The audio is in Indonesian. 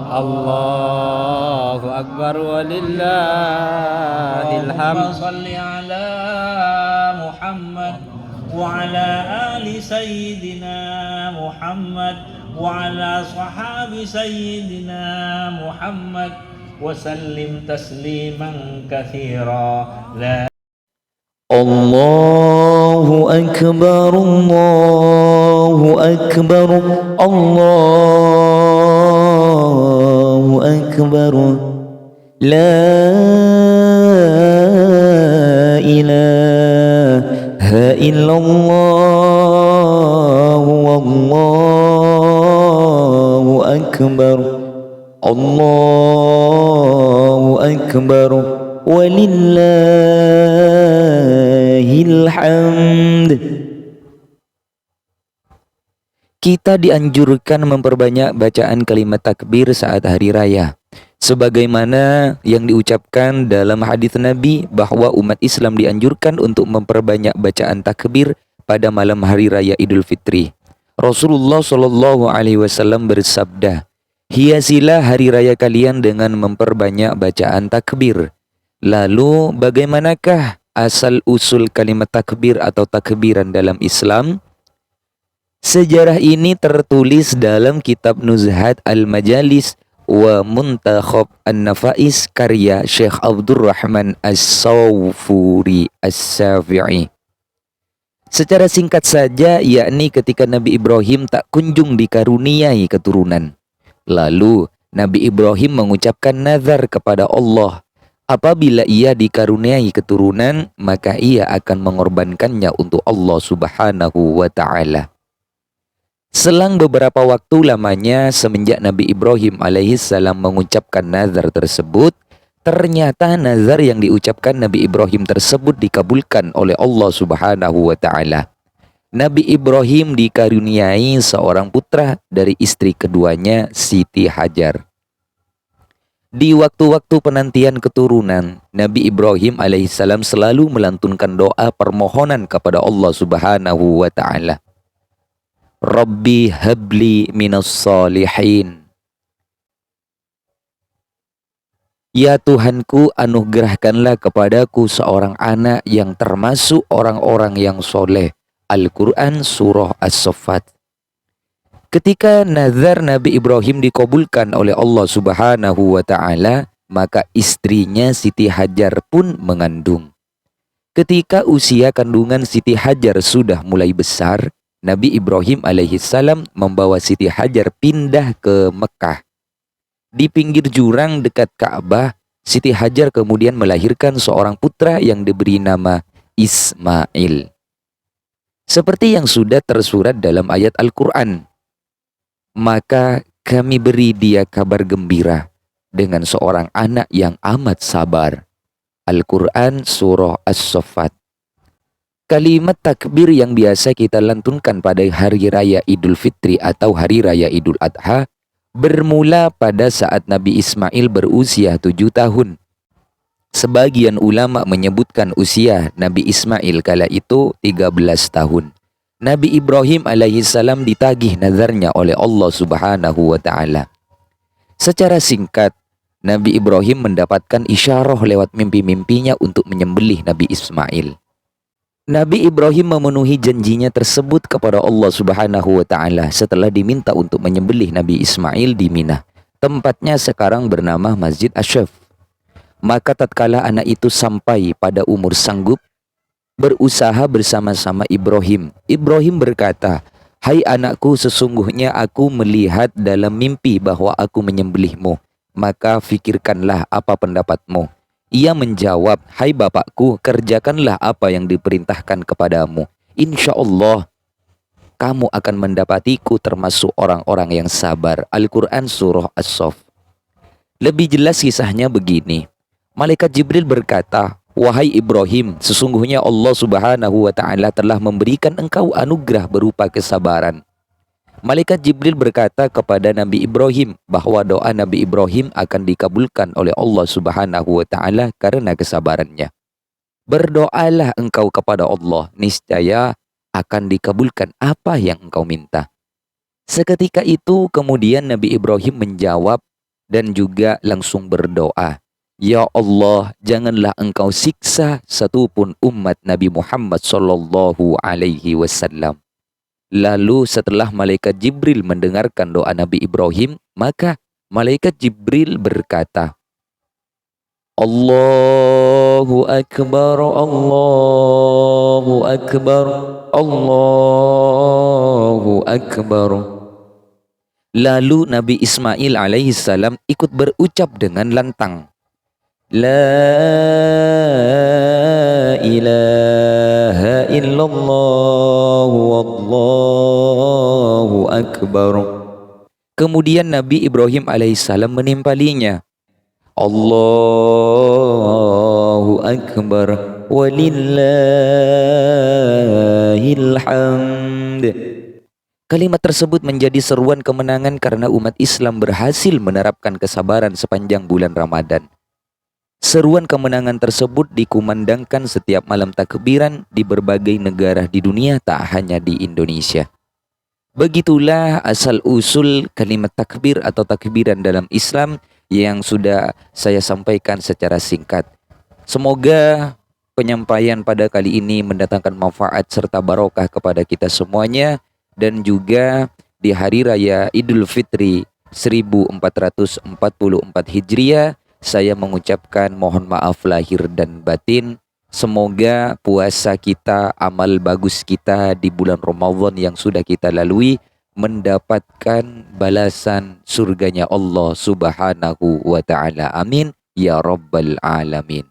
Allahu Akbar walillahil Allahumma hamd. salli ala Muhammad wa ala ali sayyidina Muhammad wa ala sahabi sayyidina Muhammad wa sallim tasliman katsira. La Allahu Akbar, Allahu Akbar, Allahu Akbar. La ilaha illallah, wallahu akbar, Allahu akbar, walillahil hamd. Kita dianjurkan memperbanyak bacaan kalimat takbir saat hari raya, sebagaimana yang diucapkan dalam hadis Nabi bahwa umat Islam dianjurkan untuk memperbanyak bacaan takbir pada malam hari raya Idul Fitri. Rasulullah Shallallahu Alaihi Wasallam bersabda, hiasilah hari raya kalian dengan memperbanyak bacaan takbir. Lalu bagaimanakah asal usul kalimat takbir atau takbiran dalam Islam? Sejarah ini tertulis dalam kitab Nuzhat Al-Majalis wa Muntakhab An-Nafais karya Syekh Abdurrahman As-Sawfuri As-Syafi'i. Secara singkat saja, yakni ketika Nabi Ibrahim tak kunjung dikaruniai keturunan. Lalu Nabi Ibrahim mengucapkan nazar kepada Allah. Apabila ia dikaruniai keturunan, maka ia akan mengorbankannya untuk Allah Subhanahu wa Ta'ala. Selang beberapa waktu lamanya semenjak Nabi Ibrahim alaihissalam mengucapkan nazar tersebut, ternyata nazar yang diucapkan Nabi Ibrahim tersebut dikabulkan oleh Allah Subhanahu wa Ta'ala. Nabi Ibrahim dikaruniai seorang putra dari istri keduanya, Siti Hajar. Di waktu-waktu penantian keturunan, Nabi Ibrahim alaihissalam selalu melantunkan doa permohonan kepada Allah Subhanahu wa Ta'ala. Rabbi habli minas salihin. Ya Tuhanku, anugerahkanlah kepadaku seorang anak yang termasuk orang-orang yang soleh. Al-Quran Surah As-Saffat. Ketika nazar Nabi Ibrahim dikabulkan oleh Allah Subhanahu wa Ta'ala, maka istrinya Siti Hajar pun mengandung. Ketika usia kandungan Siti Hajar sudah mulai besar, Nabi Ibrahim alaihissalam membawa Siti Hajar pindah ke Mekah. Di pinggir jurang dekat Ka'bah, Siti Hajar kemudian melahirkan seorang putra yang diberi nama Ismail. Seperti yang sudah tersurat dalam ayat Al-Quran, maka kami beri dia kabar gembira dengan seorang anak yang amat sabar. Al-Quran Surah As-Saffat. Kalimat takbir yang biasa kita lantunkan pada hari raya Idul Fitri atau hari raya Idul Adha bermula pada saat Nabi Ismail berusia 7 tahun. Sebagian ulama menyebutkan usia Nabi Ismail kala itu 13 tahun. Nabi Ibrahim alaihissalam ditagih nazarnya oleh Allah Subhanahu wa Ta'ala. Secara singkat, Nabi Ibrahim mendapatkan isyarah lewat mimpi-mimpinya untuk menyembelih Nabi Ismail. Nabi Ibrahim memenuhi janjinya tersebut kepada Allah Subhanahu wa Ta'ala setelah diminta untuk menyembelih Nabi Ismail di Mina. Tempatnya sekarang bernama Masjid Asyaf. Maka tatkala anak itu sampai pada umur sanggup, berusaha bersama-sama Ibrahim. Ibrahim berkata, "Hai anakku, sesungguhnya aku melihat dalam mimpi bahwa aku menyembelihmu. Maka fikirkanlah apa pendapatmu." Ia menjawab, "Hai bapakku, kerjakanlah apa yang diperintahkan kepadamu. Insya Allah kamu akan mendapatiku termasuk orang-orang yang sabar." Al-Quran Surah As-Saff. Lebih jelas kisahnya begini. Malaikat Jibril berkata, "Wahai Ibrahim, sesungguhnya Allah Subhanahu wa Ta'ala telah memberikan engkau anugerah berupa kesabaran." Malaikat Jibril berkata kepada Nabi Ibrahim bahwa doa Nabi Ibrahim akan dikabulkan oleh Allah Subhanahu wa Ta'ala karena kesabarannya. Berdoalah engkau kepada Allah, niscaya akan dikabulkan apa yang engkau minta. Seketika itu kemudian Nabi Ibrahim menjawab, dan juga langsung berdoa, ya Allah, janganlah engkau siksa satupun umat Nabi Muhammad sallallahu alaihi wasallam. Lalu setelah malaikat Jibril mendengarkan doa Nabi Ibrahim, maka malaikat Jibril berkata, Allahu Akbar, Allahu Akbar, Allahu Akbar. Lalu Nabi Ismail alaihissalam ikut berucap dengan lantang, La ilaha illallah wallahu akbar. Kemudian Nabi Ibrahim alaihissalam menimpalinya, Allahu akbar walillahil hamd. Kalimat tersebut menjadi seruan kemenangan karena umat Islam berhasil menerapkan kesabaran sepanjang bulan Ramadan. Seruan kemenangan tersebut dikumandangkan setiap malam takbiran di berbagai negara di dunia, tak hanya di Indonesia. Begitulah asal-usul kalimat takbir atau takbiran dalam Islam yang sudah saya sampaikan secara singkat. Semoga penyampaian pada kali ini mendatangkan manfaat serta barokah kepada kita semuanya. Dan juga di Hari Raya Idul Fitri 1444 Hijriah, saya mengucapkan mohon maaf lahir dan batin. Semoga puasa kita, amal bagus kita di bulan Ramadan yang sudah kita lalui mendapatkan balasan surganya Allah Subhanahu wa ta'ala. Amin ya rabbal alamin.